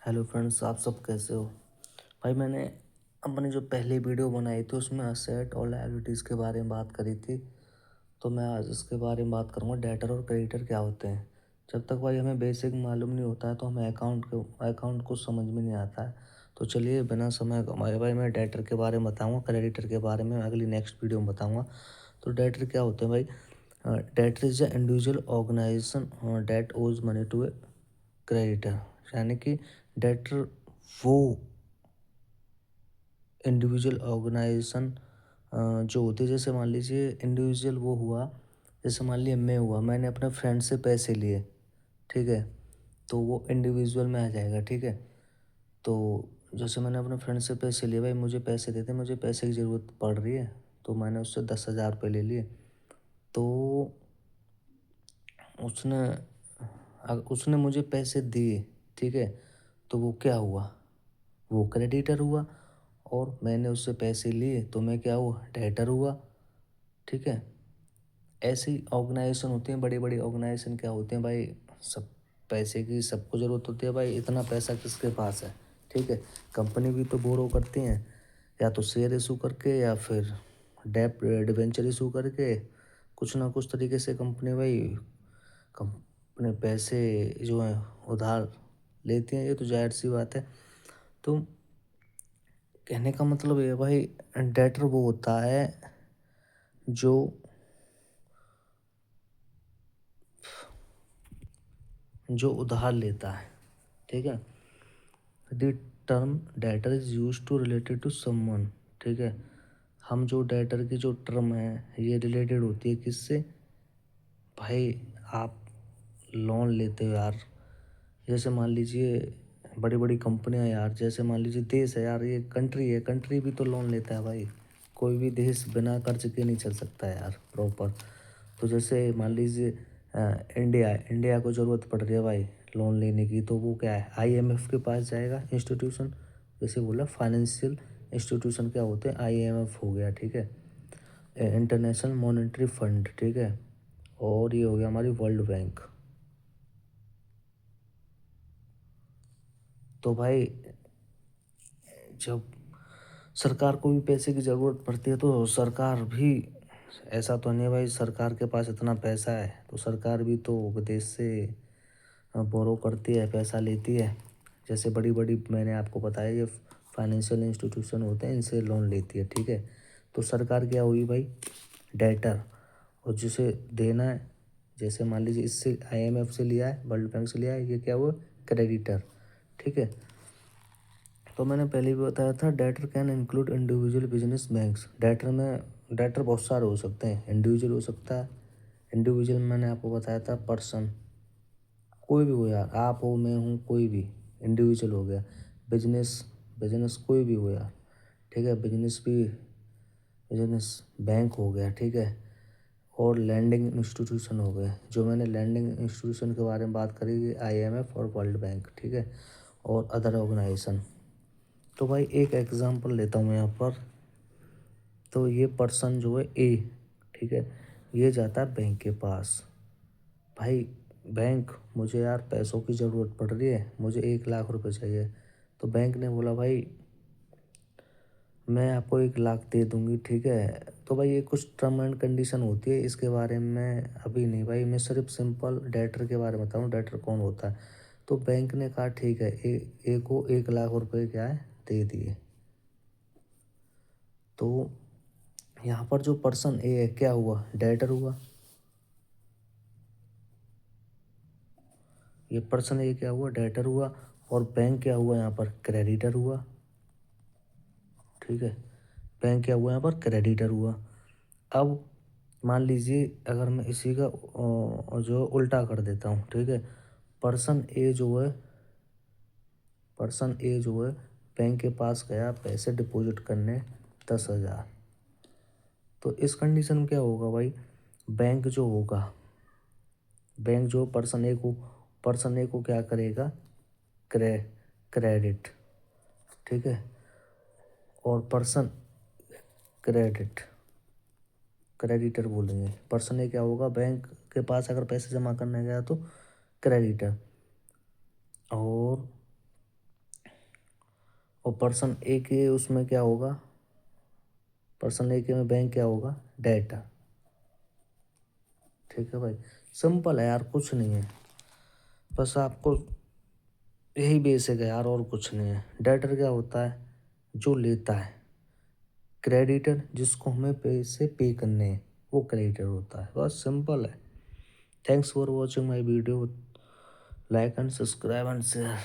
Hello friends, आप सब कैसे हो? भाई मैंने अपनी जो पहली वीडियो बनाई थी उसमें असेट और लायबिलिटीज़ के बारे में बात करी थी। तो मैं आज इसके बारे में बात करूँगा, डेटर और क्रेडिटर क्या होते हैं। जब तक भाई हमें बेसिक मालूम नहीं होता है तो हमें अकाउंट को समझ में नहीं आता है। तो चलिए बिना समय गंवाए भाई मैं डेटर के बारे में बताऊँगा, क्रेडिटर के बारे में अगली नेक्स्ट वीडियो में बताऊँगा। तो डेटर क्या होते हैं भाई? Debtor is a individual organisation that owes money to a creditor. यानी कि डेटर वो इंडिविजुअल ऑर्गेनाइजेशन जो होती है, जैसे मान लीजिए इंडिविजुअल वो हुआ, जैसे मान लिया मैं हुआ, मैंने अपने फ्रेंड से पैसे लिए, ठीक है, तो वो इंडिविजुअल में आ जाएगा, ठीक है। तो जैसे मैंने अपने फ्रेंड से पैसे लिए, भाई मुझे पैसे देते, मुझे पैसे की ज़रूरत पड़ रही है, तो मैंने उससे 10,000 रुपये ले लिए। तो उसने उसने मुझे पैसे दिए, ठीक है, तो वो क्या हुआ? वो क्रेडिटर हुआ। और मैंने उससे पैसे लिए तो मैं क्या हुआ? डेटर हुआ, ठीक है। ऐसी ऑर्गेनाइजेशन होती हैं, बड़ी बड़ी ऑर्गेनाइजेशन क्या होते हैं भाई, सब पैसे की सबको ज़रूरत होती है भाई, इतना पैसा किसके पास है, ठीक है। कंपनी भी तो बोरो करती हैं, या तो शेयर इशू करके या फिर डेप डिवेंचर इशू करके, कुछ ना कुछ तरीके से कंपनी भाई कम अपने पैसे जो हैं उधार लेती हैं, ये तो जाहिर सी बात है। तो कहने का मतलब ये है भाई, डेटर वो होता है जो जो उधार लेता है, ठीक है। The term debtor is use to related to someone, ठीक है। हम जो डेटर की जो टर्म है ये रिलेटेड होती है किससे? भाई आप लोन लेते हो यार, जैसे मान लीजिए बड़ी बड़ी कंपनियां यार, जैसे मान लीजिए देश है यार, ये कंट्री है, कंट्री भी तो लोन लेता है भाई। कोई भी देश बिना कर्ज के नहीं चल सकता है यार प्रॉपर। तो जैसे मान लीजिए इंडिया है, इंडिया को ज़रूरत पड़ रही है भाई लोन लेने की, तो वो क्या है, आईएमएफ के पास जाएगा इंस्टीट्यूशन। जैसे बोला फाइनेंशियल इंस्टीट्यूशन क्या होते हैं, आईएमएफ हो गया, ठीक है, इंटरनेशनल मॉनेटरी फंड, ठीक है, और ये हो गया हमारी वर्ल्ड बैंक। तो भाई जब सरकार को भी पैसे की ज़रूरत पड़ती है तो सरकार भी, ऐसा तो नहीं है भाई सरकार के पास इतना पैसा है, तो सरकार भी तो विदेश से बोरो करती है, पैसा लेती है। जैसे बड़ी बड़ी मैंने आपको बताया ये फाइनेंशियल इंस्टीट्यूशन होते हैं, इनसे लोन लेती है, ठीक है। तो सरकार क्या हुई भाई? डेटर। और जिसे देना है, जैसे मान लीजिए इससे आईएमएफ से लिया है, वर्ल्ड बैंक से लिया है, ये क्या हुआ? क्रेडिटर, ठीक है। तो मैंने पहले भी बताया था, debtor can include individual business banks. Debtor बहुत सारे हो सकते हैं, इंडिविजुअल हो सकता है, इंडिविजुअल मैंने आपको बताया था पर्सन, कोई भी हो यार, आप हो, मैं हूँ, कोई भी इंडिविजुअल हो गया। बिजनेस, बिजनेस कोई भी हो यार, ठीक है, बिजनेस भी, बिजनेस बैंक हो गया, ठीक है। और लैंडिंग इंस्टीट्यूशन हो गए, जो मैंने लैंडिंग इंस्टीट्यूशन के बारे में बात करी, आईएमएफ और वर्ल्ड बैंक, ठीक है, और अदर ऑर्गेनाइजेशन। तो भाई एक एग्जांपल लेता हूँ मैं यहाँ पर। तो ये पर्सन जो है ए, ठीक है, ये जाता है बैंक के पास। भाई बैंक, मुझे यार पैसों की ज़रूरत पड़ रही है, मुझे 1 लाख रुपए चाहिए। तो बैंक ने बोला भाई मैं आपको 1 लाख दे दूंगी, ठीक है। तो भाई ये कुछ टर्म एंड कंडीशन होती है, इसके बारे में अभी नहीं भाई, मैं सिर्फ सिंपल डेटर के बारे में बताऊँ, डेटर कौन होता है। तो बैंक ने कहा ठीक है, ए को 1 लाख रुपए क्या है, दे दिए। तो यहाँ पर जो पर्सन ए है क्या हुआ? डेटर हुआ। ये पर्सन ए क्या हुआ? डेटर हुआ। और बैंक क्या हुआ यहाँ पर? क्रेडिटर हुआ, ठीक है। बैंक क्या हुआ यहाँ पर? क्रेडिटर हुआ। अब मान लीजिए अगर मैं इसी का जो उल्टा कर देता हूँ, ठीक है। पर्सन ए जो है, पर्सन ए जो है बैंक के पास गया पैसे डिपॉजिट करने 10,000। तो इस कंडीशन में क्या होगा भाई? बैंक जो होगा, बैंक जो पर्सन ए को क्या करेगा? क्रे क्रेडिट, ठीक है। और पर्सन क्रेडिट, क्रेडिटर बोलेंगे। पर्सन ए क्या होगा? बैंक के पास अगर पैसे जमा करने गया तो क्रेडिटर। और और पर्सन ए के उसमें क्या होगा, पर्सन ए के में बैंक क्या होगा, डेटर। ठीक है भाई, सिंपल है यार, कुछ नहीं है, बस आपको यही बेसिक है यार, और कुछ नहीं है। डेटर क्या होता है, जो लेता है। क्रेडिटर जिसको हमें पैसे पे करने हैं, वो क्रेडिटर होता है। बस सिंपल है। Thanks for watching my video, like and subscribe and share.